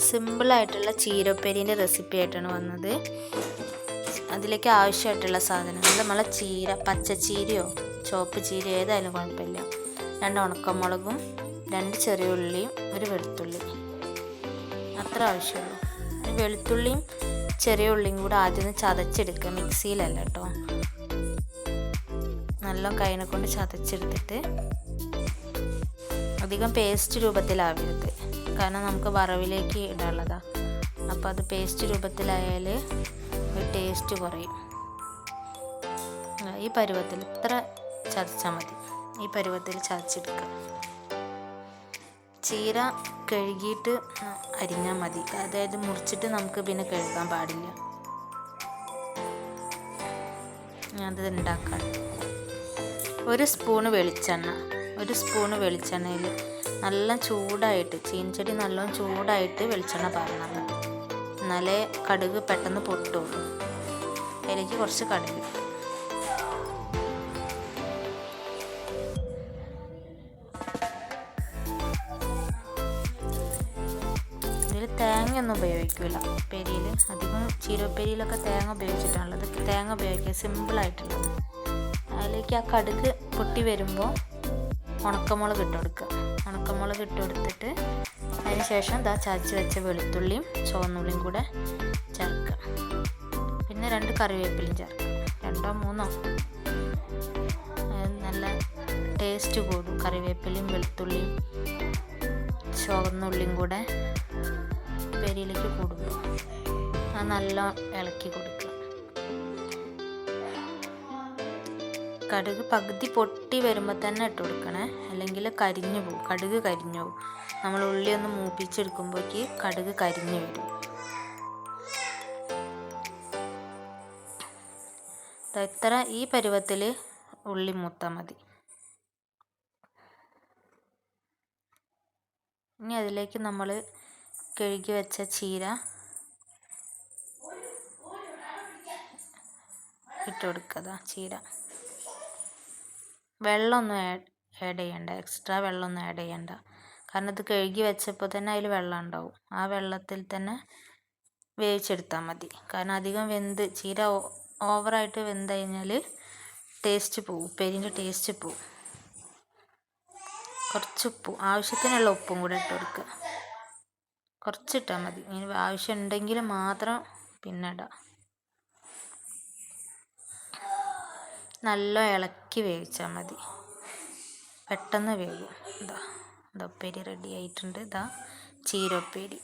സിമ്പിളായിട്ടുള്ള ചീരപ്പേരീൻ്റെ റെസിപ്പി ആയിട്ടാണ് വന്നത്. അതിലേക്ക് ആവശ്യമായിട്ടുള്ള സാധനങ്ങൾ നമ്മളെ ചീര, പച്ചച്ചീരയോ ചുവപ്പ് ചീരയോ ഏതായാലും കുഴപ്പമില്ല. 2 ഉണക്കമുളകും 2 ചെറിയ ഉള്ളിയും 1 വെളുത്തുള്ളി, അത്ര ആവശ്യമുള്ളൂ. വെളുത്തുള്ളിയും ചെറിയ ഉള്ളിയും കൂടെ ആദ്യം ഒന്ന് ചതച്ചെടുക്കുക, മിക്സിയിലല്ല കേട്ടോ. നല്ല കൈനെ കൊണ്ട് ചതച്ചെടുത്തിട്ട് അധികം പേസ്റ്റ് രൂപത്തിലാവരുത്, കാരണം നമുക്ക് വറവിലേക്ക് ഇടാനുള്ളതാണ്. അപ്പോൾ അത് പേസ്റ്റ് രൂപത്തിലായാൽ ഒരു ടേസ്റ്റ് കുറയും. ഈ പരുവത്തിൽ ഇത്ര ചതച്ചാൽ മതി. ഈ പരുവത്തിൽ ചതച്ചെടുക്കുക. ചീര കഴുകിയിട്ട് അരിഞ്ഞാൽ മതി, അതായത് മുറിച്ചിട്ട് നമുക്ക് പിന്നെ കഴുകാൻ പാടില്ല. അത് ഉണ്ടാക്കാൻ 1 സ്പൂണ് വെളിച്ചെണ്ണയിൽ നല്ല ചൂടായിട്ട്, ചീനച്ചട്ടി നല്ലോണം ചൂടായിട്ട് വെളിച്ചെണ്ണ പാരണം. എന്നാലേ കടുക് പെട്ടെന്ന് പൊട്ടുള്ളൂ. അതിലേക്ക് കുറച്ച് കടുക്, ഇതിൽ തേങ്ങയൊന്നും ഉപയോഗിക്കില്ല. പെരിയിൽ അധികം ചീരപ്പേരിയിലൊക്കെ തേങ്ങ ഉപയോഗിച്ചിട്ടാണുള്ളത്. തേങ്ങ ഉപയോഗിക്കുക സിമ്പിളായിട്ടുള്ളത്. അതിലേക്ക് ആ കടുക് പൊട്ടി വരുമ്പോൾ ഉണക്കമുളക് ഇട്ട് കൊടുക്കുക. ഉണക്കമുളക് ഇട്ട് കൊടുത്തിട്ട് അതിന് ശേഷം ചതച്ച് വെച്ച വെളുത്തുള്ളിയും ചുവന്നുള്ളിയും കൂടെ ചേർക്കുക. പിന്നെ 2 കറിവേപ്പിലയും ചേർക്കുക, 2 3. നല്ല ടേസ്റ്റ് കൂടും. കറിവേപ്പിലയും വെളുത്തുള്ളിയും ചുവന്നുള്ളിയും കൂടെ പെരിയിലേക്ക് കൂടുമ്പോൾ അത് നല്ല ഇളക്കി കൊടുക്കുക. കടുക് പകുതി പൊട്ടി വരുമ്പോൾ തന്നെ ഇട്ട് കൊടുക്കണേ, അല്ലെങ്കിൽ കരിഞ്ഞു പോകും. കടുക് കരിഞ്ഞു പോകും. നമ്മൾ ഉള്ളി ഒന്ന് മൂപ്പിച്ചെടുക്കുമ്പോഴേക്ക് കടുക് കരിഞ്ഞു വരും. ഇത്ര ഈ പരുവത്തിൽ ഉള്ളി മൂത്താൽ മതി. ഇനി അതിലേക്ക് നമ്മൾ കഴുകി വെച്ച ചീര ഇട്ട് കൊടുക്കുക. ചീര വെള്ളമൊന്നും ആഡ് ചെയ്യണ്ട, എക്സ്ട്രാ വെള്ളമൊന്നും ആഡ് ചെയ്യണ്ട. കാരണം ഇത് കഴുകി വെച്ചപ്പോൾ തന്നെ അതിൽ വെള്ളം ഉണ്ടാവും. ആ വെള്ളത്തിൽ തന്നെ വേവിച്ചെടുത്താൽ മതി. കാരണം അധികം ചീര ഓവറായിട്ട് വെന്ത് കഴിഞ്ഞാൽ ടേസ്റ്റ് പോവും, ഉപ്പേരിൻ്റെ ടേസ്റ്റ് പോവും. കുറച്ച് ഉപ്പും, ആവശ്യത്തിനുള്ള ഉപ്പും കൂടെ ഇട്ട് കൊടുക്കുക. കുറച്ചിട്ടാൽ മതി. ഇനി ആവശ്യം ഉണ്ടെങ്കിൽ മാത്രം പിന്നെ ഇടാം. നല്ല ഇളക്കി വേവിച്ചാൽ മതി, പെട്ടെന്ന് വേവും. ഉപ്പേരി റെഡി ആയിട്ടുണ്ട്. ചീര ഉപ്പേരി.